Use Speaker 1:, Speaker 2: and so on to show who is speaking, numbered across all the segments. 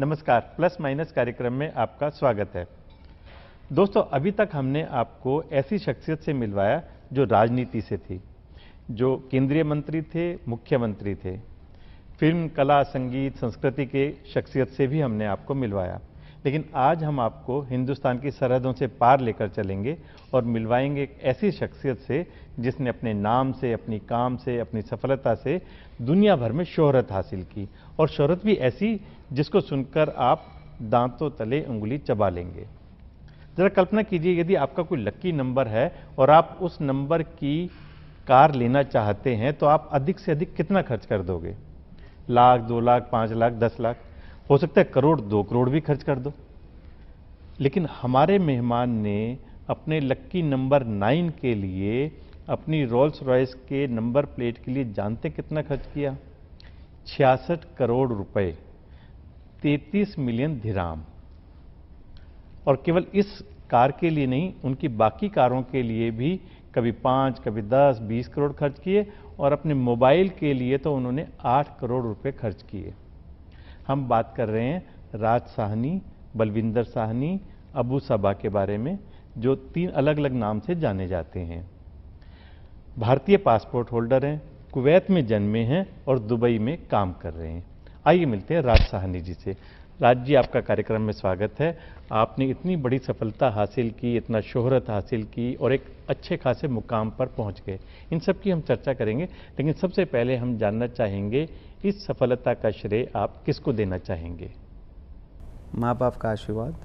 Speaker 1: नमस्कार, plus minus कार्यक्रम में आपका स्वागत है। दोस्तों, अभी तक हमने आपको ऐसी शख्सियत से मिलवाया जो राजनीति से थी, जो केंद्रीय मंत्री थे, मुख्यमंत्री थे। फिल्म, कला, संगीत, संस्कृति के शख्सियत से भी हमने आपको मिलवाया। लेकिन आज हम आपको हिंदुस्तान की सरहदों से पार लेकर चलेंगे और मिलवाएंगे एक ऐसी शख्सियत से जिसने अपने नाम से, अपनी काम से, अपनी सफलता से दुनिया भर में शोहरत हासिल की, और शोहरत भी ऐसी जिसको सुनकर आप दांतों तले उंगली चबा लेंगे। जरा कल्पना कीजिए, यदि आपका कोई लकी नंबर है और आप उस नंबर की कार लेना चाहते हैं तो आप अधिक से अधिक कितना खर्च कर दोगे? लाख, 2 लाख, 5 लाख, 10 लाख, हो सकता है करोड़, 2 करोड़ भी खर्च कर दो। लेकिन हमारे मेहमान ने अपने लक्की नंबर 9 के लिए, अपनी रोल्स रॉयस के नंबर प्लेट के लिए जानते कितना खर्च किया? 66 करोड़ रुपए, 33 मिलियन दिरहम। और केवल इस कार के लिए नहीं, उनकी बाकी कारों के लिए भी कभी 5, कभी 10, 20 करोड़ खर्च किए, और अपने मोबाइल के लिए तो उन्होंने 8 करोड़ रुपए खर्च किए। हम बात कर रहे हैं राज साहनी, बलविंदर साहनी, अबू सबा के बारे में, जो 3 अलग अलग नाम से जाने जाते हैं। भारतीय पासपोर्ट होल्डर हैं, कुवैत में जन्मे हैं और दुबई में काम कर रहे हैं। आइए मिलते हैं राज साहनी जी से। राज जी, आपका कार्यक्रम में स्वागत है। आपने इतनी बड़ी सफलता हासिल की, इतना शोहरत हासिल की और एक अच्छे खासे मुकाम पर पहुंच गए। इन सब की हम चर्चा करेंगे, लेकिन सबसे पहले हम जानना चाहेंगे, इस सफलता का श्रेय आप किसको देना चाहेंगे?
Speaker 2: माँ बाप का आशीर्वाद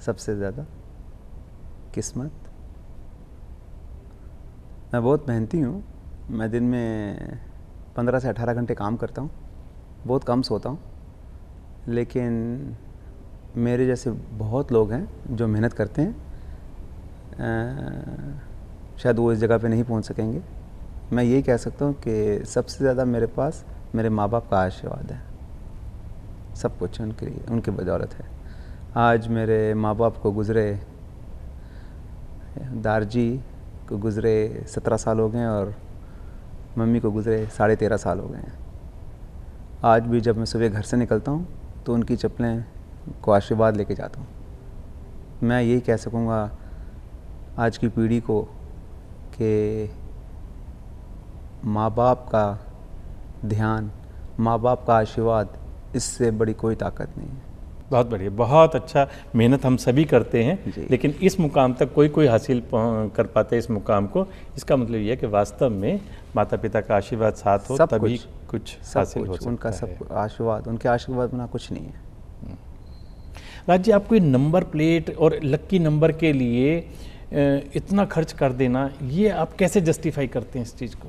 Speaker 2: सबसे ज़्यादा, किस्मत। मैं बहुत मेहनती हूँ। मैं दिन में 15 से 18 घंटे काम करता हूँ, बहुत कम सोता हूँ। लेकिन मेरे जैसे बहुत लोग हैं जो मेहनत करते हैं, शायद वो इस जगह पे नहीं पहुँच सकेंगे। मैं यही कह सकता हूँ कि सबसे ज़्यादा मेरे पास मेरे माँ बाप का आशीर्वाद है। सब कुछ उनकी बदौलत है। आज मेरे माँ बाप को गुज़रे, दारजी को गुज़रे 17 साल हो गए और मम्मी को गुज़रे 13.5 साल हो गए हैं। आज भी जब मैं सुबह घर से निकलता हूँ तो उनकी चप्पलें को आशीर्वाद लेके जाता हूँ। मैं यही कह सकूँगा आज की पीढ़ी को कि माँ बाप का ध्यान, माँ बाप का आशीर्वाद, इससे बड़ी कोई ताकत नहीं है।
Speaker 1: बहुत बढ़िया, बहुत अच्छा। मेहनत हम सभी करते हैं, लेकिन इस मुकाम तक कोई हासिल कर पाते इस मुकाम को। इसका मतलब ये है कि वास्तव में माता पिता का आशीर्वाद साथ हो तभी कुछ हासिल हो सकता है।
Speaker 2: उनका सब आशीर्वाद, उनके आशीर्वाद बिना कुछ नहीं है।
Speaker 1: राज जी, आपको नंबर प्लेट और लक्की नंबर के लिए इतना खर्च कर देना, ये आप कैसे जस्टिफाई करते हैं इस चीज़ को?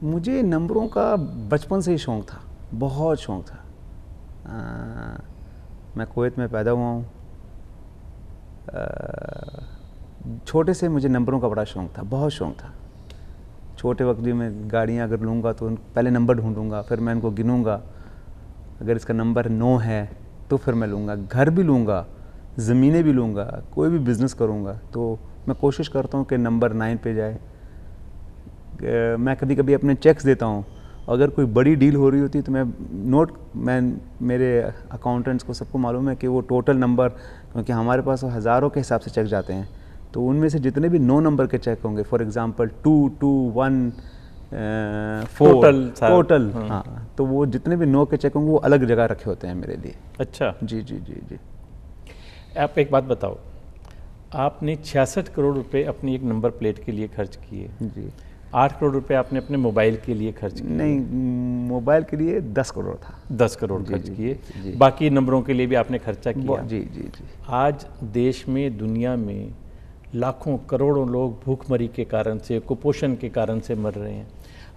Speaker 2: मुझे नंबरों का बचपन से ही शौक़ था, बहुत शौक़ था। मैं कुवैत में पैदा हुआ हूँ। छोटे से मुझे नंबरों का बड़ा शौक़ था, बहुत शौक़ था। छोटे वक्त भी मैं गाड़ियाँ अगर लूँगा तो पहले नंबर ढूंढूंगा, फिर मैं इनको गिनूँगा। अगर इसका नंबर 9 है तो फिर मैं लूँगा। घर भी लूँगा, ज़मीनें भी लूँगा, कोई भी बिज़नेस करूँगा तो मैं कोशिश करता हूँ कि नंबर 9 पे जाए। मैं कभी कभी अपने चेक्स देता हूँ, अगर कोई बड़ी डील हो रही होती है तो मैं मेरे अकाउंटेंट्स को सबको मालूम है कि वो टोटल नंबर, क्योंकि हमारे पास हज़ारों के हिसाब से चेक जाते हैं, तो उनमें से जितने भी 9 नंबर के चेक होंगे, फॉर एग्जांपल 2, 2, 1, 4 टोटल, हाँ, तो वो जितने भी 9 के चेक होंगे वो अलग जगह रखे होते हैं मेरे लिए।
Speaker 1: अच्छा,
Speaker 2: जी जी जी जी।
Speaker 1: आप एक बात बताओ, आपने 66 करोड़ रुपए अपनी एक नंबर प्लेट के लिए खर्च किए
Speaker 2: जी।
Speaker 1: 8 करोड़ रुपए आपने अपने मोबाइल के लिए खर्च किए?
Speaker 2: नहीं, मोबाइल के लिए 10 करोड़ था।
Speaker 1: 10 करोड़ खर्च किए, बाकी नंबरों के लिए भी आपने खर्चा किया।
Speaker 2: जी जी जी।
Speaker 1: आज देश में, दुनिया में लाखों करोड़ों लोग भूखमरी के कारण से, कुपोषण के कारण से मर रहे हैं।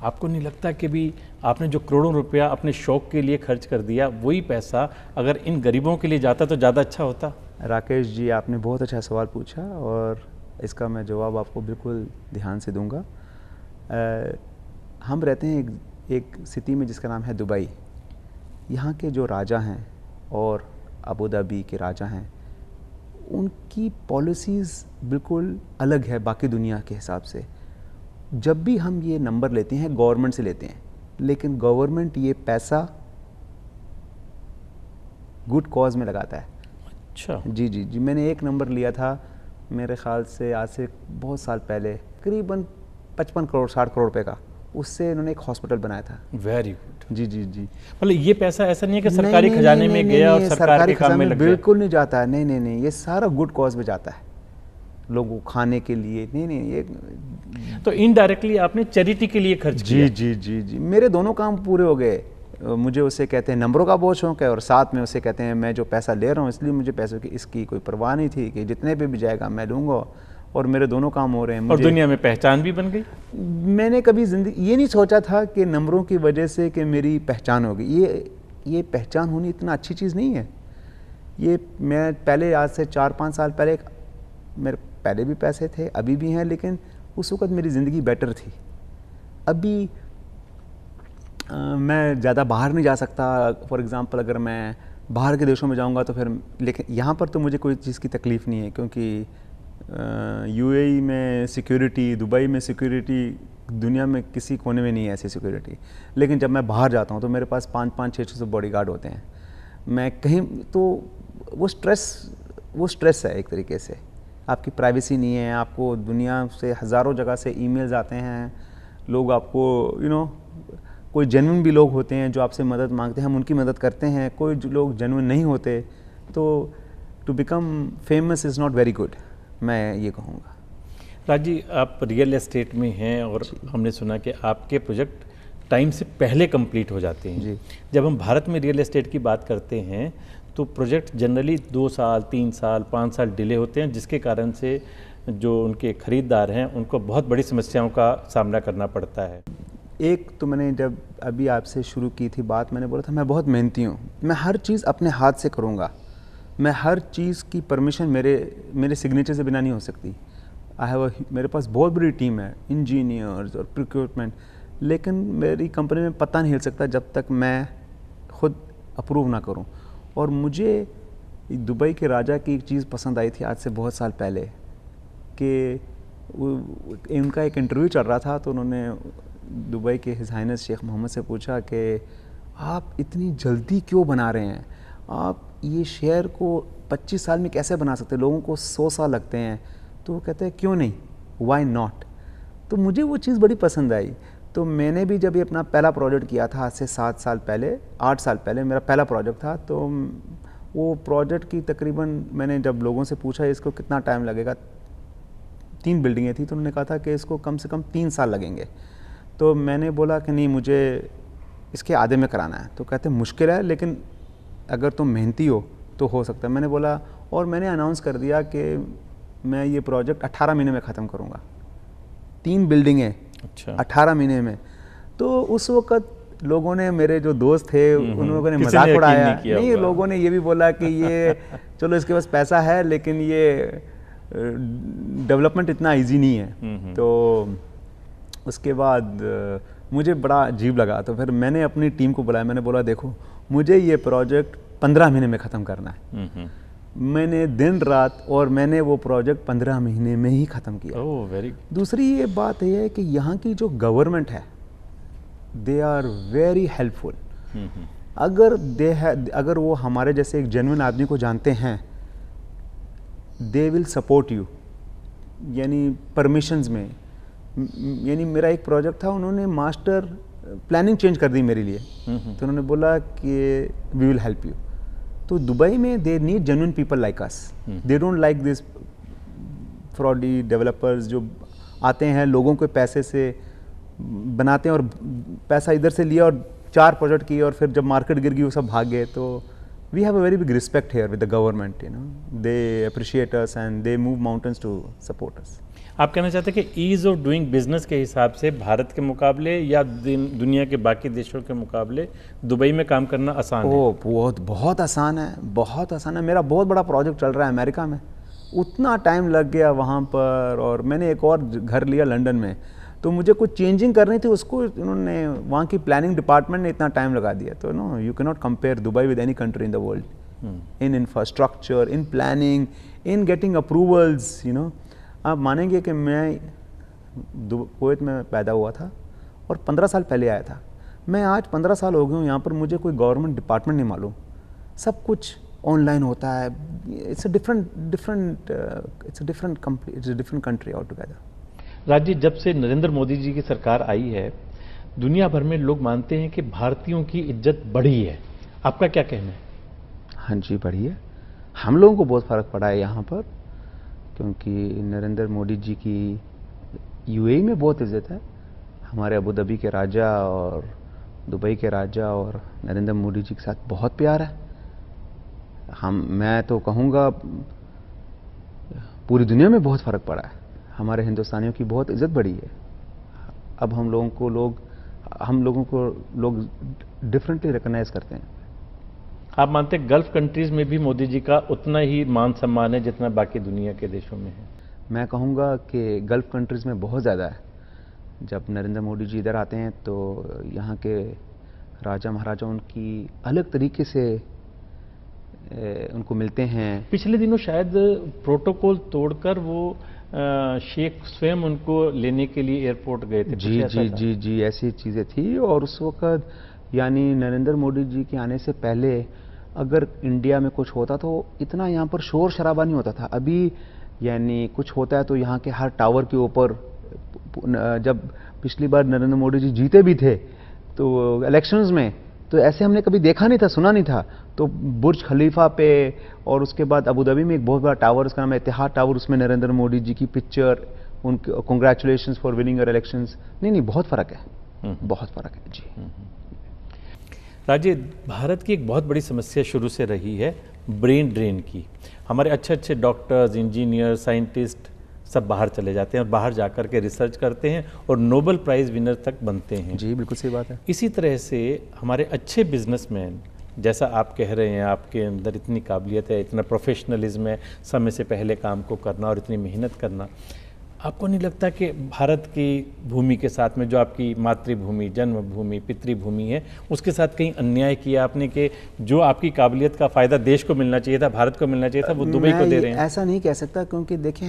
Speaker 1: आपको नहीं लगता कि भी आपने जो करोड़ों रुपया अपने शौक़ के लिए खर्च कर दिया, वही पैसा अगर इन गरीबों के लिए जाता तो ज़्यादा अच्छा होता? राकेश
Speaker 2: जी, आपने बहुत अच्छा सवाल पूछा और इसका मैं जवाब आपको बिल्कुल ध्यान से दूंगा। हम रहते हैं एक सिटी में जिसका नाम है दुबई। यहाँ के जो राजा हैं और अबू धाबी के राजा हैं, उनकी पॉलिसीज़ बिल्कुल अलग है बाकी दुनिया के हिसाब से। जब भी हम ये नंबर लेते हैं गवर्नमेंट से लेते हैं, लेकिन गवर्नमेंट ये पैसा गुड कॉज में लगाता है।
Speaker 1: अच्छा।
Speaker 2: जी जी जी, मैंने एक नंबर लिया था मेरे ख्याल से आज से बहुत साल पहले, करीबन 55 करोड़ 60 करोड़ रुपए का, उससे इन्होंने एक हॉस्पिटल बनाया था।
Speaker 1: Very good.
Speaker 2: जी जी जी।
Speaker 1: मतलब ये पैसा ऐसा नहीं है कि
Speaker 2: नहीं,
Speaker 1: सरकारी
Speaker 2: नहीं,
Speaker 1: खजाने
Speaker 2: नहीं,
Speaker 1: में
Speaker 2: नहीं,
Speaker 1: गया
Speaker 2: नहीं,
Speaker 1: और सरकार के काम में
Speaker 2: खजाने
Speaker 1: लग गया।
Speaker 2: बिल्कुल नहीं जाता है, नहीं नहीं नहीं, ये सारा गुड कॉज में जाता है, लोगों को खाने के लिए। नहीं नहीं, ये
Speaker 1: तो इनडायरेक्टली आपने चैरिटी के लिए खर्च किया।
Speaker 2: जी जी जी जी, मेरे दोनों काम पूरे हो गए। मुझे उससे कहते हैं नंबरों का बहुत शौक है, और साथ में उससे कहते हैं मैं जो पैसा ले रहा हूँ, इसलिए मुझे पैसों की इसकी कोई परवाह नहीं थी कि जितने पे भी जाएगा मैं लूँगा, और मेरे दोनों काम हो रहे हैं।
Speaker 1: और दुनिया में पहचान भी बन गई।
Speaker 2: मैंने कभी जिंदगी ये नहीं सोचा था कि नंबरों की वजह से कि मेरी पहचान होगी। ये पहचान होनी इतना अच्छी चीज़ नहीं है। ये मैं पहले आज से 4-5 साल पहले, मेरे पहले भी पैसे थे, अभी भी हैं, लेकिन उस वक़्त मेरी ज़िंदगी बेटर थी। अभी मैं ज़्यादा बाहर नहीं जा सकता। फॉर एग्ज़ाम्पल अगर मैं बाहर के देशों में जाऊंगा तो फिर, लेकिन यहाँ पर तो मुझे कोई चीज़ की तकलीफ़ नहीं है, क्योंकि यूएई में सिक्योरिटी, दुबई में सिक्योरिटी, दुनिया में किसी कोने में नहीं है ऐसी सिक्योरिटी। लेकिन जब मैं बाहर जाता हूँ तो मेरे पास 5-5, 600 बॉडीगार्ड होते हैं। मैं कहीं तो वो स्ट्रेस है एक तरीके से, आपकी प्राइवेसी नहीं है। आपको दुनिया से हज़ारों जगह से ईमेल्स आते हैं, लोग आपको कोई जेन्युइन भी लोग होते हैं जो आपसे मदद मांगते हैं, हम उनकी मदद करते हैं। कोई लोग जेन्युइन नहीं होते, तो to become famous is not very good, मैं ये कहूँगा।
Speaker 1: राज जी, आप रियल एस्टेट में हैं और हमने सुना कि आपके प्रोजेक्ट टाइम से पहले कंप्लीट हो जाते हैं
Speaker 2: जी।
Speaker 1: जब हम भारत में रियल एस्टेट की बात करते हैं तो प्रोजेक्ट जनरली 2 साल, 3 साल, 5 साल डिले होते हैं, जिसके कारण से जो उनके खरीदार हैं उनको बहुत बड़ी समस्याओं का सामना करना पड़ता है।
Speaker 2: एक तो मैंने जब अभी आपसे शुरू की थी बात, मैंने बोला था मैं बहुत मेहनती हूँ, मैं हर चीज़ अपने हाथ से करूँगा, मैं हर चीज़ की परमिशन मेरे सिग्नेचर से बिना नहीं हो सकती। मेरे पास बहुत बड़ी टीम है, इंजीनियर्स और प्रोक्योरमेंट, लेकिन मेरी कंपनी में पता नहीं हिल सकता जब तक मैं खुद अप्रूव ना करूं। और मुझे दुबई के राजा की एक चीज़ पसंद आई थी आज से बहुत साल पहले, कि उनका एक इंटरव्यू चल रहा था, तो उन्होंने दुबई के हिज हाइनेस शेख मोहम्मद से पूछा कि आप इतनी जल्दी क्यों बना रहे हैं, आप ये शहर को 25 साल में कैसे बना सकते हैं, लोगों को 100 साल लगते हैं। तो वो कहते हैं क्यों नहीं, वाई नॉट। तो मुझे वो चीज़ बड़ी पसंद आई। तो मैंने भी जब ये अपना पहला प्रोजेक्ट किया था आज से 7 साल पहले, 8 साल पहले मेरा पहला प्रोजेक्ट था, तो वो प्रोजेक्ट की तकरीबन मैंने जब लोगों से पूछा इसको कितना टाइम लगेगा, 3 बिल्डिंगें थी, तो उन्होंने कहा था कि इसको कम से कम 3 साल लगेंगे। तो मैंने बोला कि नहीं, मुझे इसके आधे में कराना है। तो कहते मुश्किल है, लेकिन अगर तुम मेहनती हो तो सकता है। मैंने बोला, और मैंने अनाउंस कर दिया कि मैं ये प्रोजेक्ट 18 महीने में ख़त्म करूँगा, 3 बिल्डिंगें। अच्छा। 18 महीने में। तो उस वक़्त लोगों ने, मेरे जो दोस्त थे उन लोगों ने मजाक उड़ाया। नहीं, लोगों ने ये भी बोला कि ये चलो इसके पास पैसा है, लेकिन ये डेवलपमेंट इतना इजी नहीं है। तो उसके बाद मुझे बड़ा अजीब लगा, तो फिर मैंने अपनी टीम को बुलाया, मैंने बोला देखो मुझे ये प्रोजेक्ट 15 महीने में ख़त्म करना है। मैंने दिन रात, और मैंने वो प्रोजेक्ट 15 महीने में ही ख़त्म किया।
Speaker 1: ओह, वेरी।
Speaker 2: दूसरी ये बात है कि यहाँ की जो गवर्नमेंट है, दे आर वेरी हेल्पफुल। अगर वो हमारे जैसे एक जेन्युइन आदमी को जानते हैं, दे विल सपोर्ट यू। यानी परमिशंस में, यानी मेरा एक प्रोजेक्ट था, उन्होंने मास्टर प्लानिंग चेंज कर दी मेरे लिए। तो उन्होंने बोला कि वी विल हेल्प यू। तो दुबई में they need genuine people like us, they don't like this fraudy developers जो आते हैं, लोगों के पैसे से बनाते हैं, और पैसा इधर से लिया और 4 प्रोजेक्ट किए, और फिर जब मार्केट गिर गई वो सब भाग गए। तो we have a very big respect here with the government, they appreciate us and they move mountains to support us.
Speaker 1: आप कहना चाहते हैं कि ईज़ ऑफ डूइंग बिजनेस के हिसाब से भारत के मुकाबले या दुनिया के बाकी देशों के मुकाबले दुबई में काम करना आसान है?
Speaker 2: बहुत आसान है, बहुत आसान है। मेरा बहुत बड़ा प्रोजेक्ट चल रहा है अमेरिका में, उतना टाइम लग गया वहाँ पर, और मैंने एक और घर लिया लंदन में, तो मुझे कुछ चेंजिंग करनी थी, उसको उन्होंने, वहाँ की प्लानिंग डिपार्टमेंट ने इतना टाइम लगा दिया। तो no, you can not compare Dubai with any country in the world, in infrastructure, in planning, in getting approvals. आप मानेंगे कि मैं कुवैत में पैदा हुआ था और 15 साल पहले आया था। मैं आज 15 साल हो गए हूँ यहाँ पर, मुझे कोई गवर्नमेंट डिपार्टमेंट नहीं मालूम। सब कुछ ऑनलाइन होता है। It's a different country all together.
Speaker 1: Raj ji, जब से नरेंद्र मोदी जी की सरकार आई है, दुनिया भर में लोग मानते हैं कि भारतीयों की इज्जत बढ़ी है। आपका क्या कहना है?
Speaker 2: हाँ जी, बढ़िए। हम लोगों को बहुत फ़र्क पड़ा है यहाँ पर, क्योंकि नरेंद्र मोदी जी की यूएई में बहुत इज्जत है। हमारे अबू धाबी के राजा और दुबई के राजा और नरेंद्र मोदी जी के साथ बहुत प्यार है। मैं तो कहूँगा पूरी दुनिया में बहुत फ़र्क पड़ा है। हमारे हिंदुस्तानियों की बहुत इज्जत बढ़ी है। अब हम लोगों को लोग डिफरेंटली रिकॉग्नाइज करते हैं।
Speaker 1: आप मानते हैं गल्फ कंट्रीज में भी मोदी जी का उतना ही मान सम्मान है जितना बाकी दुनिया के देशों में है?
Speaker 2: मैं कहूँगा कि गल्फ कंट्रीज़ में बहुत ज़्यादा है। जब नरेंद्र मोदी जी इधर आते हैं तो यहाँ के राजा महाराजा उनकी अलग तरीके से उनको मिलते हैं।
Speaker 1: पिछले दिनों शायद प्रोटोकॉल तोड़कर वो शेख स्वयं उनको लेने के लिए एयरपोर्ट गए थे।
Speaker 2: जी, ऐसी चीज़ें थी। और उस वक़्त यानी नरेंद्र मोदी जी के आने से पहले अगर इंडिया में कुछ होता तो इतना यहाँ पर शोर शराबा नहीं होता था। अभी यानी कुछ होता है तो यहाँ के हर टावर के ऊपर, जब पिछली बार नरेंद्र मोदी जी जीते भी थे तो इलेक्शंस में, तो ऐसे हमने कभी देखा नहीं था, सुना नहीं था। तो बुर्ज खलीफा पे और उसके बाद अबू धाबी में एक बहुत बड़ा टावर, उसका नाम है इत्तेहाद टावर, उसमें नरेंद्र मोदी जी की पिक्चर, उनके congratulations for winning your elections. नहीं, बहुत फ़र्क है, बहुत फ़र्क है जी।
Speaker 1: राजे, भारत की एक बहुत बड़ी समस्या शुरू से रही है ब्रेन ड्रेन की। हमारे अच्छे अच्छे डॉक्टर्स, इंजीनियर, साइंटिस्ट सब बाहर चले जाते हैं और बाहर जाकर के रिसर्च करते हैं और नोबेल प्राइज़ विनर तक बनते हैं।
Speaker 2: जी, बिल्कुल सही बात है।
Speaker 1: इसी तरह से हमारे अच्छे बिजनेसमैन, जैसा आप कह रहे हैं, आपके अंदर इतनी काबिलियत है, इतना प्रोफेशनलिज्म है, समय से पहले काम को करना और इतनी मेहनत करना, आपको नहीं लगता कि भारत की भूमि के साथ में जो आपकी मातृभूमि, जन्मभूमि, पितृभूमि है, उसके साथ कहीं अन्याय किया आपने कि जो आपकी काबिलियत का फ़ायदा देश को मिलना चाहिए था, भारत को मिलना चाहिए था, वो दुबई को दे रहे हैं?
Speaker 2: ऐसा नहीं कह सकता, क्योंकि देखें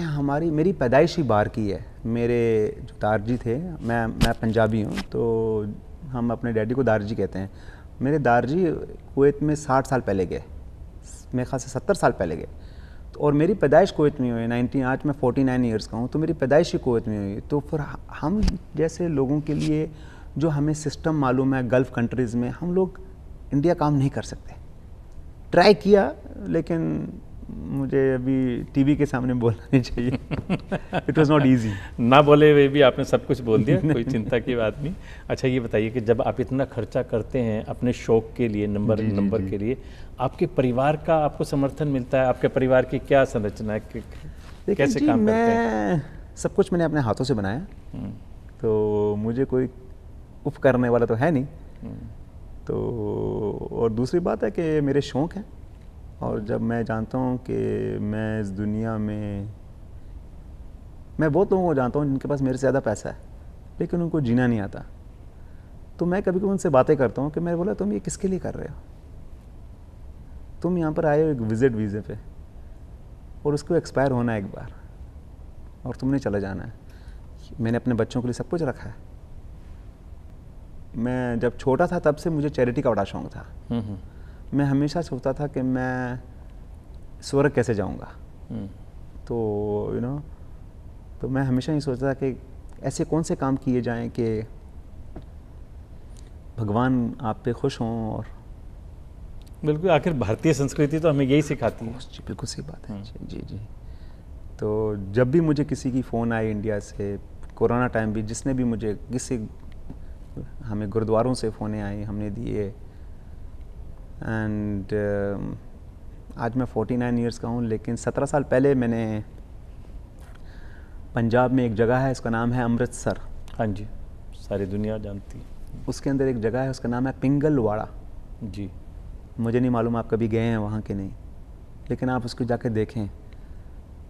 Speaker 2: मेरी पैदाइश ही बाहर की है। मेरे जो दारजी थे, मैं पंजाबी हूँ, तो हम अपने डैडी को दारजी कहते हैं। मेरे दारजी कुवैत में 60 साल पहले गए, मेरे ख्याल से 70 साल पहले गए। और मेरी पैदाइश कुवैत में हुई। आज मैं 49 ईयर्स का हूँ, तो मेरी पैदाइश ही कुवैत में हुई। तो फिर हम जैसे लोगों के लिए जो हमें सिस्टम मालूम है गल्फ़ कंट्रीज़ में, हम लोग इंडिया काम नहीं कर सकते। ट्राई किया, लेकिन मुझे अभी टीवी के सामने बोलना नहीं चाहिए। It was not easy.
Speaker 1: ना बोले हुए भी आपने सब कुछ बोल दिया, कोई चिंता की बात नहीं। अच्छा, ये बताइए कि जब आप इतना खर्चा करते हैं अपने शौक के लिए, नंबर के लिए, आपके परिवार का आपको समर्थन मिलता है? आपके परिवार की क्या संरचना है, कैसे काम करते हैं?
Speaker 2: सब कुछ मैंने अपने हाथों से बनाया, तो मुझे कोई उफ करने वाला तो है नहीं। तो और दूसरी बात है कि मेरे शौक़ हैं, और जब मैं जानता हूँ कि मैं इस दुनिया में, मैं बहुत लोगों को जानता हूँ जिनके पास मेरे से ज़्यादा पैसा है लेकिन उनको जीना नहीं आता, तो मैं कभी कभी उनसे बातें करता हूँ कि मैं बोला, तुम ये किसके लिए कर रहे हो? तुम यहाँ पर आए हो एक विजिट वीज़े पे, और उसको एक्सपायर होना है एक बार, और तुमने चला जाना है। मैंने अपने बच्चों के लिए सब कुछ रखा है। मैं जब छोटा था तब से मुझे चैरिटी का बड़ा शौक़ था। मैं हमेशा सोचता था कि मैं स्वर्ग कैसे जाऊंगा। तो तो मैं हमेशा ही सोचता था कि ऐसे कौन से काम किए जाएं कि भगवान आप पे खुश हों। और
Speaker 1: बिल्कुल, आखिर भारतीय संस्कृति तो हमें यही सिखाती है।
Speaker 2: जी, बिल्कुल सही बात है। जी। तो जब भी मुझे किसी की फ़ोन आई इंडिया से, कोरोना टाइम भी, जिसने भी मुझे हमें गुरुद्वारों से फ़ोनें आई, हमने दिए। एंड आज मैं 49 ईयर्स का हूँ, लेकिन 17 साल पहले मैंने पंजाब में एक जगह है, उसका नाम है अमृतसर।
Speaker 1: हाँ जी, सारी दुनिया जानती है।
Speaker 2: उसके अंदर एक जगह है, उसका नाम है पिंगलवाड़ा।
Speaker 1: जी,
Speaker 2: मुझे नहीं मालूम आप कभी गए हैं वहाँ के नहीं, लेकिन आप उसको जाके देखें।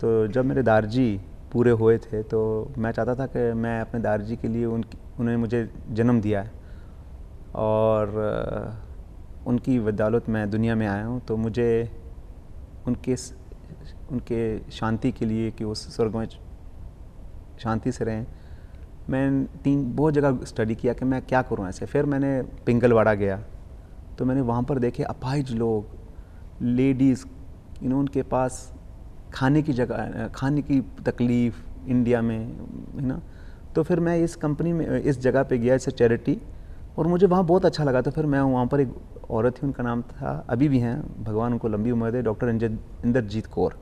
Speaker 2: तो जब मेरे दारजी पूरे हुए थे तो मैं चाहता था कि मैं अपने दारजी के लिए, उन्होंने मुझे जन्म दिया है और उनकी बदौलत मैं दुनिया में आया हूँ, तो मुझे उनके शांति के लिए कि उस स्वर्ग में शांति से रहें, मैं बहुत जगह स्टडी किया कि मैं क्या करूँ ऐसे। फिर मैंने पिंगलवाड़ा गया, तो मैंने वहाँ पर देखे अपाहिज लोग, लेडीज़ उनके पास खाने की जगह, खाने की तकलीफ़ इंडिया में, है ना। तो फिर मैं इस कंपनी में, इस जगह पे गया एज चैरिटी, और मुझे वहाँ बहुत अच्छा लगा। तो फिर मैं वहाँ पर, एक औरत थी, उनका नाम था, अभी भी हैं, भगवान उनको लंबी उम्र दे, डॉक्टर इंदरजीत कौर।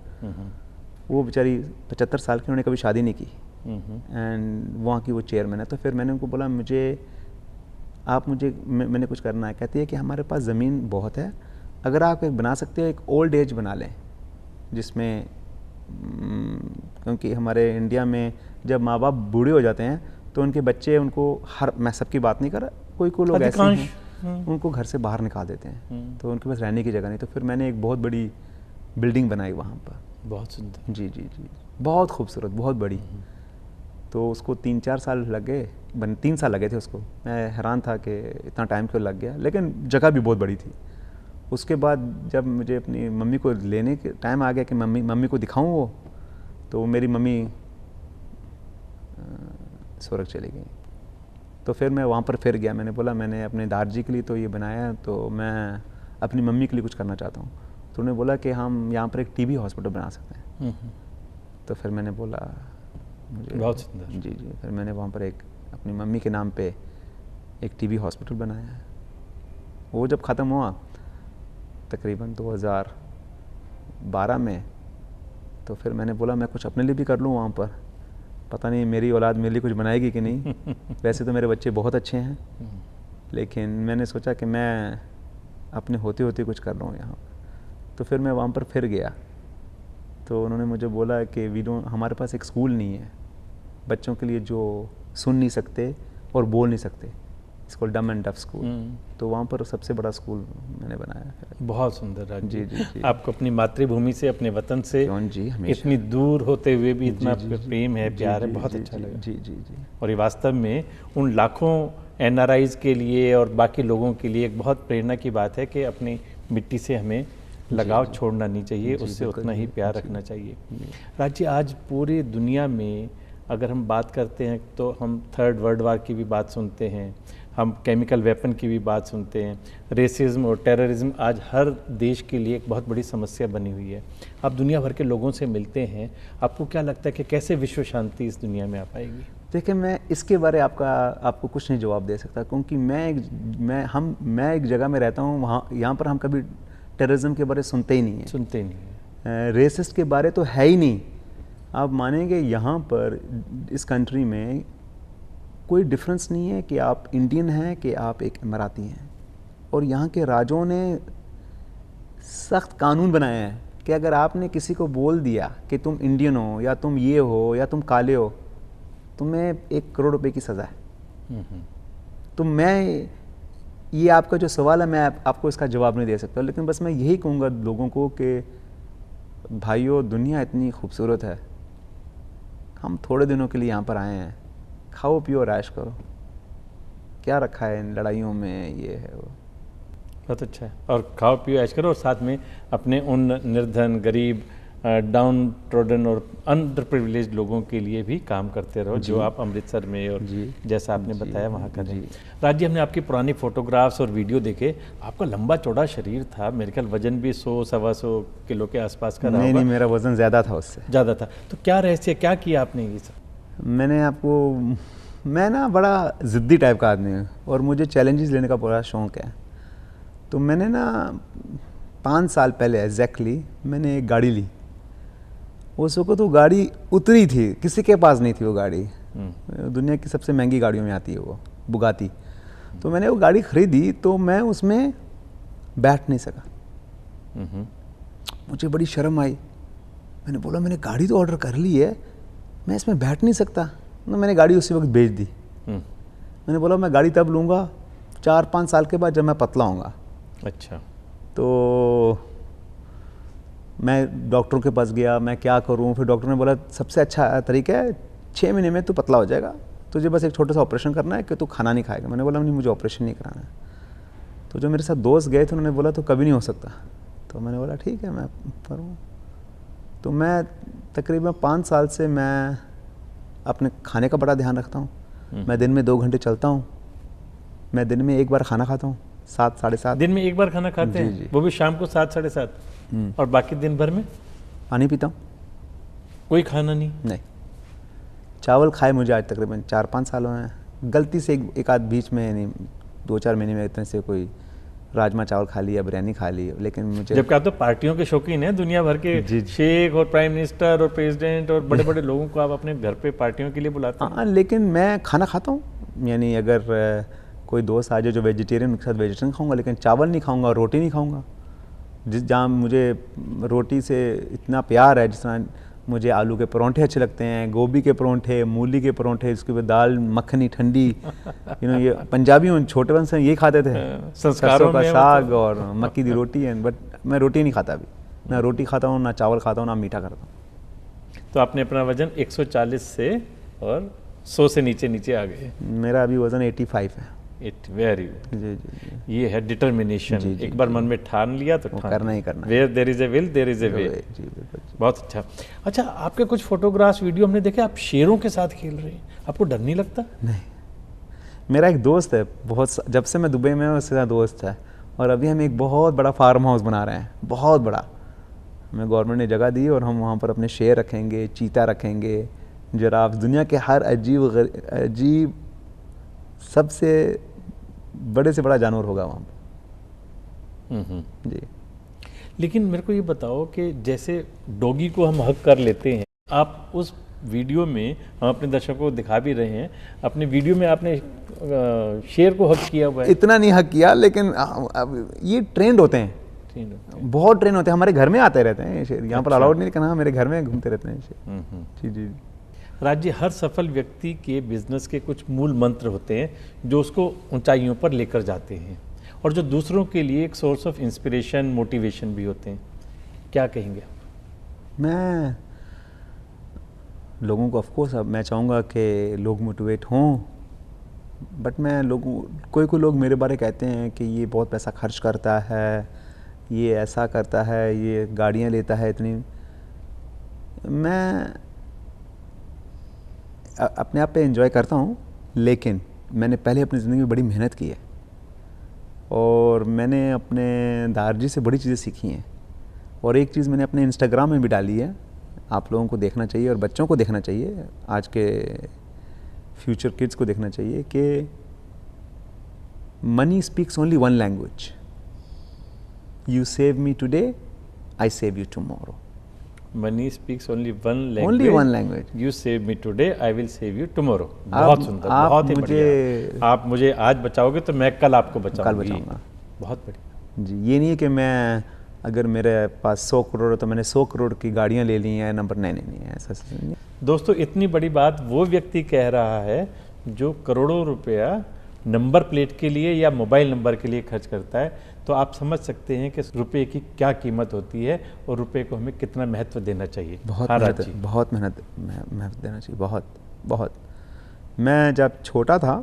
Speaker 2: वो बेचारी 75 साल की, उन्होंने कभी शादी नहीं की, एंड वहाँ की वो चेयरमैन है। तो फिर मैंने उनको बोला, मैंने कुछ करना है। कहती है कि हमारे पास ज़मीन बहुत है, अगर आप एक बना सकते हो, एक ओल्ड एज बना लें, जिसमें क्योंकि हमारे इंडिया में जब माँ बाप बूढ़े हो जाते हैं तो उनके बच्चे उनको, मैं सबकी बात नहीं कर रहा, कोई लोग ऐसे हैं उनको घर से बाहर निकाल देते हैं, तो उनके पास रहने की जगह नहीं। तो फिर मैंने एक बहुत बड़ी बिल्डिंग बनाई वहाँ पर।
Speaker 1: बहुत सुंदर।
Speaker 2: जी जी जी, बहुत खूबसूरत, बहुत बड़ी। तो उसको 3-4 साल लग गए, 3 साल लगे थे उसको। मैं हैरान था कि इतना टाइम क्यों लग गया, लेकिन जगह भी बहुत बड़ी थी। उसके बाद जब मुझे अपनी मम्मी को लेने के टाइम आ गया कि मम्मी को दिखाऊं वो, तो मेरी मम्मी स्वर्ग चली गई। तो फिर मैं वहाँ पर फिर गया, मैंने बोला मैंने अपने दादाजी के लिए तो ये बनाया है, तो मैं अपनी मम्मी के लिए कुछ करना चाहता हूँ। तो उन्होंने बोला कि हम यहाँ पर एक टीबी हॉस्पिटल बना सकते हैं। तो फिर मैंने बोला मुझे,
Speaker 1: बहुत सुंदर।
Speaker 2: जी जी, फिर मैंने वहाँ पर एक अपनी मम्मी के नाम पे एक टीबी हॉस्पिटल बनाया है। वो जब ख़त्म हुआ तकरीबन 2012 में, तो फिर मैंने बोला मैं कुछ अपने लिए भी कर लूँ वहाँ पर। पता नहीं मेरी औलाद मेरे लिए कुछ बनाएगी कि नहीं। वैसे तो मेरे बच्चे बहुत अच्छे हैं, लेकिन मैंने सोचा कि मैं अपने होते होते कुछ कर रहा हूँ यहाँ। तो फिर मैं वहाँ पर फिर गया, तो उन्होंने मुझे बोला कि हमारे पास एक स्कूल नहीं है बच्चों के लिए जो सुन नहीं सकते और बोल नहीं सकते, इसको डम एंड डफ स्कूल। तो वहाँ पर सबसे बड़ा स्कूल मैंने बनाया।
Speaker 1: बहुत सुंदर राज
Speaker 2: जी जी जी।
Speaker 1: आपको अपनी मातृभूमि से, अपने वतन से
Speaker 2: जी
Speaker 1: इतनी दूर होते हुए भी इतना
Speaker 2: जी, जी,
Speaker 1: प्रेम है, प्यार है, बहुत
Speaker 2: जी,
Speaker 1: अच्छा लगा।
Speaker 2: जी जी जी।
Speaker 1: और ये वास्तव में उन लाखों NRIs के लिए और बाकी लोगों के लिए एक बहुत प्रेरणा की बात है कि अपनी मिट्टी से हमें लगाव छोड़ना नहीं चाहिए, उससे उतना ही प्यार रखना चाहिए। राज जी, आज पूरी दुनिया में अगर हम बात करते हैं तो हम 3rd वर्ल्ड वार की भी बात सुनते हैं, हम केमिकल वेपन की भी बात सुनते हैं, रेसिज्म और टेररिज्म आज हर देश के लिए एक बहुत बड़ी समस्या बनी हुई है। आप दुनिया भर के लोगों से मिलते हैं, आपको क्या लगता है कि कैसे विश्व शांति इस दुनिया में आ पाएगी?
Speaker 2: देखिए, मैं इसके बारे आपको कुछ नहीं जवाब दे सकता, क्योंकि मैं एक जगह में रहता हूँ, वहाँ यहाँ पर हम कभी टेररिज्म के बारे सुनते ही नहीं है।
Speaker 1: सुनते ही नहीं है।
Speaker 2: रेसिस्ट के बारे तो है ही नहीं। आप मानेंगे यहाँ पर इस कंट्री में कोई डिफरेंस नहीं है कि आप इंडियन हैं कि आप एक इमराती हैं। और यहाँ के राजों ने सख्त कानून बनाए हैं कि अगर आपने किसी को बोल दिया कि तुम इंडियन हो या तुम ये हो या तुम काले हो, तुम्हें 1 करोड़ रुपए की सज़ा है। तो मैं, ये आपका जो सवाल है, मैं आपको इसका जवाब नहीं दे सकता, लेकिन बस मैं यही कहूँगा लोगों को कि भाइयों, दुनिया इतनी खूबसूरत है, हम थोड़े दिनों के लिए यहाँ पर आए हैं, खाओ पियो ऐश करो, क्या रखा है इन लड़ाइयों में, ये है वो।
Speaker 1: बहुत अच्छा है। और खाओ पियो ऐश करो, और साथ में अपने उन निर्धन, गरीब, डाउन ट्रोडन और अंडर प्रिविलेज लोगों के लिए भी काम करते रहो, जो आप अमृतसर में और जैसा आपने बताया वहाँ कर रहे हैं। राज जी, हमने आपकी पुरानी फोटोग्राफ्स और वीडियो देखे, आपका लंबा चौड़ा शरीर था, मेरे ख्याल वजन भी 100-125 किलो के आसपास का रहा होगा।
Speaker 2: नहीं, मेरा वजन ज़्यादा था, उससे
Speaker 1: ज़्यादा था। तो क्या रहस्य, क्या किया आपने ये सब?
Speaker 2: मैं ना बड़ा ज़िद्दी टाइप का आदमी हूँ और मुझे चैलेंजेस लेने का बड़ा शौक़ है। तो मैंने ना 5 साल पहले एग्जैक्टली मैंने एक गाड़ी ली। उस वक्त तो गाड़ी उतरी थी, किसी के पास नहीं थी वो गाड़ी। दुनिया की सबसे महंगी गाड़ियों में आती है वो, बुगाती। तो मैंने वो गाड़ी ख़रीदी, तो मैं उसमें बैठ नहीं सका। मुझे बड़ी शर्म आई। मैंने बोला मैंने गाड़ी तो ऑर्डर कर ली है, मैं इसमें बैठ नहीं सकता। तो मैंने गाड़ी उसी वक्त बेच दी। मैंने बोला मैं गाड़ी तब लूँगा 4-5 साल के बाद जब मैं पतला होऊंगा।
Speaker 1: अच्छा।
Speaker 2: तो मैं डॉक्टरों के पास गया, मैं क्या करूं। फिर डॉक्टर ने बोला सबसे अच्छा तरीका है 6 महीने में तू पतला हो जाएगा, तुझे बस एक छोटा सा ऑपरेशन करना है कि तू खाना नहीं खाएगा। मैंने बोला नहीं, मुझे ऑपरेशन नहीं कराना है। तो जो मेरे साथ दोस्त गए थे उन्होंने बोला तो कभी नहीं हो सकता। तो मैंने बोला ठीक है, मैं करूँ। तो मैं तकरीबन 5 साल से मैं अपने खाने का बड़ा ध्यान रखता हूँ। मैं दिन में 2 घंटे चलता हूँ, मैं दिन में 1 बार खाना खाता हूँ, 7 साढ़े 7।
Speaker 1: दिन में एक बार खाना खाते
Speaker 2: जी,
Speaker 1: हैं?
Speaker 2: जी।
Speaker 1: वो भी शाम को 7 साढ़े 7? और बाकी दिन भर में
Speaker 2: पानी पीता हूँ।
Speaker 1: कोई खाना नहीं?
Speaker 2: नहीं, चावल खाए मुझे आज तकरीबन 4-5 सालों में, गलती से एक आध बीच में, नहीं 2-4 महीने में इतने से कोई राजमा चावल खा लिया, बिरयानी खा ली, लेकिन मुझे
Speaker 1: जबकि आप तो पार्टियों के शौकीन हैं, दुनिया भर के
Speaker 2: जी, जी।
Speaker 1: शेख और प्राइम मिनिस्टर और प्रेसिडेंट और बड़े बड़े लोगों को आप अपने घर पे पार्टियों के लिए बुलाते हैं।
Speaker 2: हाँ, लेकिन मैं खाना खाता हूँ, यानी अगर कोई दोस्त आ जाए जो वेजिटेरियन, उनके साथ वेजिटेरियन खाऊंगा, लेकिन चावल नहीं खाऊंगा, रोटी नहीं खाऊंगा। जहाँ मुझे रोटी से इतना प्यार है, जिस तरह मुझे आलू के परोंठे अच्छे लगते हैं, गोभी के परोंठे, मूली के परोंठे, इसके बाद दाल मखनी ठंडी, ये पंजाबी छोटे बन से ये खाते थे,
Speaker 1: संस्कारों
Speaker 2: सरसों का
Speaker 1: में
Speaker 2: साग और मक्की दी रोटी है। बट मैं रोटी नहीं खाता अभी, ना रोटी खाता हूँ, ना चावल खाता हूँ, ना मीठा करता हूँ।
Speaker 1: तो आपने अपना वजन 140 से और 100 से नीचे नीचे आ गए।
Speaker 2: मेरा अभी वजन 85 है।
Speaker 1: It very good.
Speaker 2: जी जी जी।
Speaker 1: ये है डिटर्मिनेशन।
Speaker 2: जी, जी,
Speaker 1: एक बार मन में ठान लिया तो
Speaker 2: वो
Speaker 1: ठान
Speaker 2: करना ही करना है।
Speaker 1: Where there is a will there is a way.
Speaker 2: जी बिल्कुल।
Speaker 1: बहुत अच्छा। अच्छा, आपके कुछ फोटोग्राफ्स वीडियो हमने देखे, आप शेरों के साथ खेल रहे हैं, आपको डर नहीं लगता?
Speaker 2: नहीं, मेरा एक दोस्त है, जब से मैं दुबई में हूँ उसके साथ दोस्त है, और अभी हम एक बहुत बड़ा फार्म हाउस बना रहे हैं, बहुत बड़ा। हमें गवर्नमेंट ने जगह दी और हम वहाँ पर अपने शेर रखेंगे, चीता रखेंगे, जिराफ, दुनिया के हर अजीब सबसे बड़े से बड़ा जानवर होगा वहाँ पर। जी।
Speaker 1: लेकिन मेरे को ये बताओ कि जैसे डॉगी को हम हक कर लेते हैं, आप उस वीडियो में, हम अपने दर्शकों को दिखा भी रहे हैं, अपने वीडियो में आपने शेर को हक किया हुआ है।
Speaker 2: इतना नहीं हक किया, लेकिन अब ये ट्रेंड होते हैं, बहुत ट्रेंड होते हैं, हमारे घर में आते रहते हैं ये शेर। यहाँ पर अलाउड नहीं, लेकिन हाँ मेरे घर में घूमते रहते हैं ये शेर। जी जी।
Speaker 1: राज्य, हर सफल व्यक्ति के बिजनेस के कुछ मूल मंत्र होते हैं जो उसको ऊंचाइयों पर लेकर जाते हैं, और जो दूसरों के लिए एक सोर्स ऑफ इंस्पिरेशन, मोटिवेशन भी होते हैं। क्या कहेंगे आप?
Speaker 2: मैं लोगों को, ऑफ कोर्स अब मैं चाहूँगा कि लोग मोटिवेट हों, बट मैं कोई लोग मेरे बारे कहते हैं कि ये बहुत पैसा खर्च करता है, ये ऐसा करता है, ये गाड़ियाँ लेता है इतनी। मैं अपने आप पे एंजॉय करता हूँ, लेकिन मैंने पहले अपनी ज़िंदगी में बड़ी मेहनत की है, और मैंने अपने दारजी से बड़ी चीज़ें सीखी हैं। और एक चीज़ मैंने अपने इंस्टाग्राम में भी डाली है, आप लोगों को देखना चाहिए और बच्चों को देखना चाहिए, आज के फ्यूचर किड्स को देखना चाहिए कि money speaks only one language, you save me today, I save you tomorrow.
Speaker 1: Money speaks only one
Speaker 2: Only one language.
Speaker 1: You save me today, I will save you tomorrow. बहुत सुंदर, बहुत ही बढ़िया। आप मुझे आज बचाओगे तो मैं कल आपको बचाऊंगा। बहुत बढ़िया।
Speaker 2: जी, ये नहीं है कि मैं, अगर मेरे पास 100 करोड़ है तो मैंने 100 करोड़ की गाड़ियाँ ले ली हैं, नंबर नहीं है, ऐसा नहीं।
Speaker 1: दोस्तों, इतनी बड़ी बात वो व्यक्ति कह रहा है जो करोड़ों रुपया नंबर प्लेट के लिए या मोबाइल नंबर के लिए खर्च करता है। तो आप समझ सकते हैं कि रुपए की क्या कीमत होती है और रुपए को हमें कितना महत्व देना चाहिए।
Speaker 2: बहुत मेहनत देना चाहिए, बहुत। मैं जब छोटा था,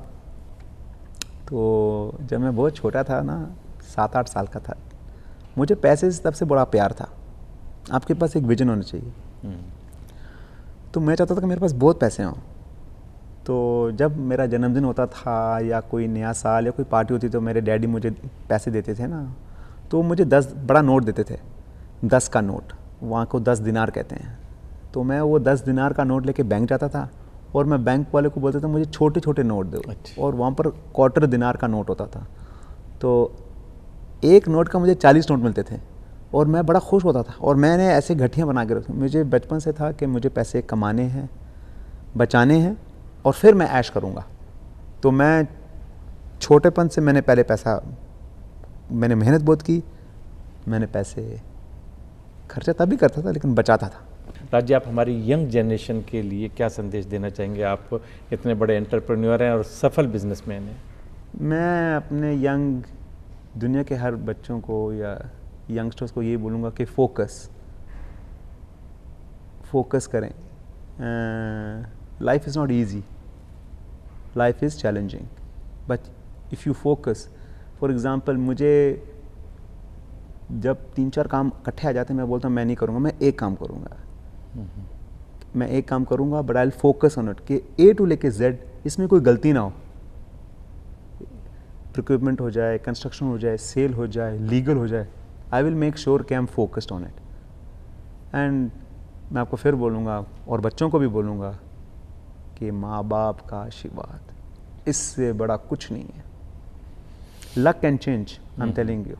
Speaker 2: तो जब मैं बहुत छोटा था ना, 7-8 साल का था, मुझे पैसे से सबसे बड़ा प्यार था। आपके पास एक विजन होना चाहिए। तो मैं चाहता था कि मेरे पास बहुत पैसे हों। तो जब मेरा जन्मदिन होता था या कोई नया साल या कोई पार्टी होती, तो मेरे डैडी मुझे पैसे देते थे ना, तो मुझे 10 बड़ा नोट देते थे, 10 का नोट, वहाँ को 10 दिनार कहते हैं। तो मैं वो 10 दिनार का नोट लेके बैंक जाता था, और मैं बैंक वाले को बोलता था मुझे छोटे छोटे नोट दो।
Speaker 1: अच्छा।
Speaker 2: और वहाँ पर क्वार्टर दिनार का नोट होता था, तो एक नोट का मुझे 40 नोट मिलते थे, और मैं बड़ा खुश होता था। और मैंने ऐसे घटियाँ बना के रखी। मुझे बचपन से था कि मुझे पैसे कमाने हैं, बचाने हैं, और फिर मैं ऐश करूँगा। तो मैं छोटेपन से मैंने मैंने मेहनत बहुत की, मैंने पैसे खर्चा तभी करता था, लेकिन बचाता था।
Speaker 1: राज्य, आप हमारी यंग जनरेशन के लिए क्या संदेश देना चाहेंगे? आप इतने बड़े एंटरप्रेन्योर हैं और सफल बिजनेसमैन हैं।
Speaker 2: मैं अपने दुनिया के हर बच्चों को या यंगस्टर्स को ये बोलूँगा कि फोकस करें। Life is not easy, life is challenging, but if you focus, for example, मुझे जब 3-4 काम इकट्ठे आ जाते हैं, मैं बोलता हूँ मैं नहीं करूँगा, मैं एक काम करूँगा। मैं एक काम करूँगा, but I will focus on it, कि A to लेके Z इसमें कोई गलती ना हो। प्रोक्योरमेंट हो जाए, कंस्ट्रक्शन हो जाए, सेल हो जाए, लीगल हो जाए, आई विल मेक श्योर कि I am focused on it. And मैं आपको फिर बोलूँगा और बच्चों को भी बोलूँगा कि माँ बाप का आशीर्वाद इससे बड़ा कुछ नहीं है। Luck can change, I am telling you.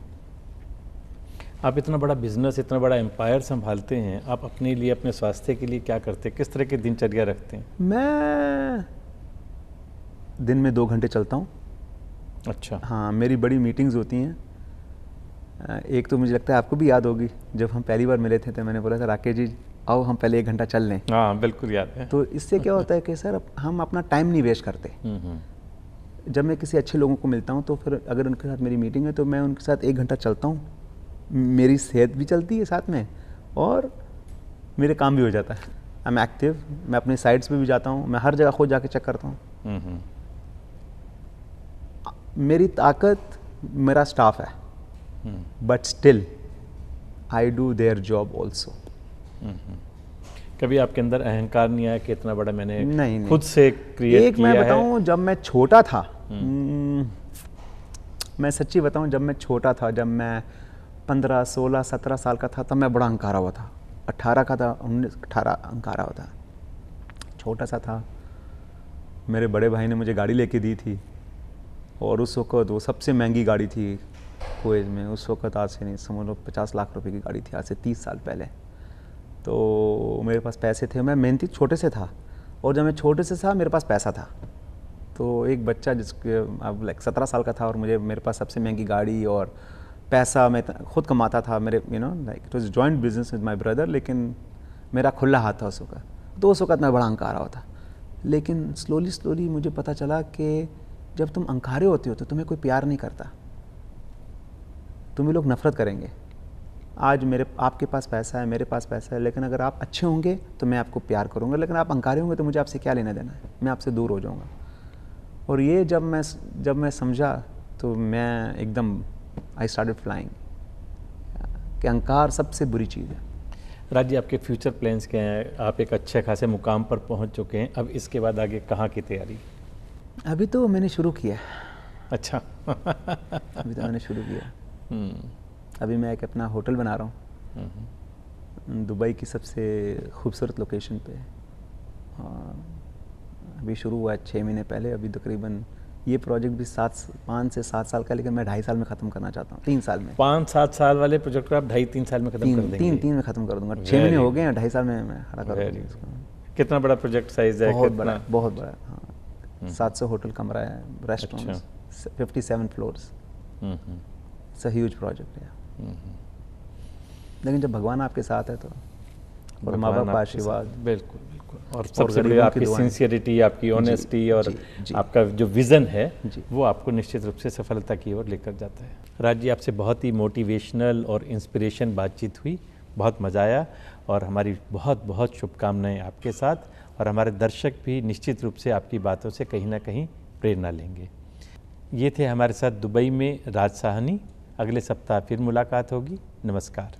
Speaker 1: आप इतना बड़ा बिजनेस, इतना बड़ा एम्पायर संभालते हैं, आप अपने लिए, अपने स्वास्थ्य के लिए क्या करते हैं? किस तरह की दिनचर्या रखते हैं?
Speaker 2: मैं दिन में 2 घंटे चलता हूँ।
Speaker 1: अच्छा।
Speaker 2: हाँ, मेरी बड़ी मीटिंग्स होती हैं। एक तो मुझे लगता है आपको भी याद होगी, जब हम पहली बार मिले थे तो मैंने बोला था राकेश जी आओ हम पहले 1 घंटा चल लें।
Speaker 1: हाँ बिल्कुल याद है।
Speaker 2: तो इससे क्या होता है कि सर हम अपना टाइम नहीं वेस्ट करते। जब मैं किसी अच्छे लोगों को मिलता हूँ तो फिर अगर उनके साथ मेरी मीटिंग है तो मैं उनके साथ 1 घंटा चलता हूँ, मेरी सेहत भी चलती है साथ में और मेरे काम भी हो जाता है। आई एम एक्टिव, मैं अपने साइट्स पे भी जाता हूँ, मैं हर जगह खुद जाके चेक करता हूँ। मेरी ताकत मेरा स्टाफ है, but still I do their job also.
Speaker 1: कभी आपके अंदर अहंकार नहीं आया कि इतना बड़ा मैंने
Speaker 2: नहीं,
Speaker 1: खुद से क्रिएट
Speaker 2: एक
Speaker 1: किया
Speaker 2: मैं
Speaker 1: है?
Speaker 2: बताऊं, जब मैं छोटा था, मैं सच्ची बताऊं, जब मैं छोटा था, जब मैं 15, 16, 17 साल का था तब मैं बड़ा अंकारा हुआ था। 18 का था, 19, 18 अंकारा हुआ था। छोटा सा था, मेरे बड़े भाई ने मुझे गाड़ी लेके दी थी और उस वक्त वो सबसे महंगी गाड़ी थी कुवैत में। उस वक्त आज से नहीं समझ लो 50 लाख रुपए की गाड़ी थी, आज से 30 साल पहले। तो मेरे पास पैसे थे, मैं मेहनती छोटे से था और जब मैं छोटे से था मेरे पास पैसा था। तो एक बच्चा जिसके अब लाइक 17 साल का था और मेरे पास सबसे महंगी गाड़ी और पैसा मैं खुद कमाता था। मेरे like it was joint business with my brother, लेकिन मेरा खुला हाथ था उस वक्त। तो उस वक्त मैं बड़ा अंकारा हुआ था। लेकिन स्लोली मुझे पता चला कि जब तुम अंकारे होते हो तो तुम्हें कोई प्यार नहीं करता, तुम्हें लोग नफरत करेंगे। आज आपके पास पैसा है, मेरे पास पैसा है, लेकिन अगर आप अच्छे होंगे तो मैं आपको प्यार करूंगा, लेकिन आप अंकारे होंगे तो मुझे आपसे क्या लेना देना है, मैं आपसे दूर हो जाऊंगा। और ये जब मैं समझा तो मैं एकदम आई स्टार्टेड फ्लाइंग कि अहंकार सबसे बुरी चीज़ है।
Speaker 1: राज जी, आपके फ्यूचर प्लान्स क्या हैं? आप एक अच्छे खासे मुकाम पर पहुंच चुके हैं, अब इसके बाद आगे कहाँ की तैयारी?
Speaker 2: अभी तो मैंने शुरू किया।
Speaker 1: अच्छा।
Speaker 2: अभी तो मैंने शुरू किया। अभी मैं एक अपना होटल बना रहा हूँ दुबई की सबसे खूबसूरत लोकेशन पे। अभी शुरू हुआ है 6 महीने पहले। अभी तकरीबन ये प्रोजेक्ट भी 5 से 7 साल का, लेकिन मैं 2.5 साल में ख़त्म करना चाहता हूँ, 3 साल में।
Speaker 1: 5-7 साल वाले प्रोजेक्ट को आप 2.5-3 साल में खत्म कर देंगे?
Speaker 2: 3 में ख़त्म कर दूंगा। 6 महीने हो गए हैं, 2.5 साल में मैं खड़ा कर दूंगा इसको।
Speaker 1: कितना बड़ा प्रोजेक्ट साइज है?
Speaker 2: बहुत बड़ा, बहुत बड़ा। हाँ, 700 होटल कमरा है, restaurant, 57 floors. It's a huge project है। लेकिन जब भगवान आपके साथ है तो, और माँ बाप का आशीर्वाद।
Speaker 1: बिल्कुल बिल्कुल। और सबसे बड़ी आपकी सिंसियरिटी, आपकी ऑनेस्टी और आपका जो विज़न है वो आपको निश्चित रूप से सफलता की ओर लेकर जाता है। राज जी, आपसे बहुत ही मोटिवेशनल और इंस्पिरेशन बातचीत हुई, बहुत मज़ा आया और हमारी बहुत बहुत शुभकामनाएं आपके साथ, और हमारे दर्शक भी निश्चित रूप से आपकी बातों से कहीं ना कहीं प्रेरणा लेंगे। ये थे हमारे साथ दुबई में राज साहनी। अगले सप्ताह फिर मुलाकात होगी। नमस्कार।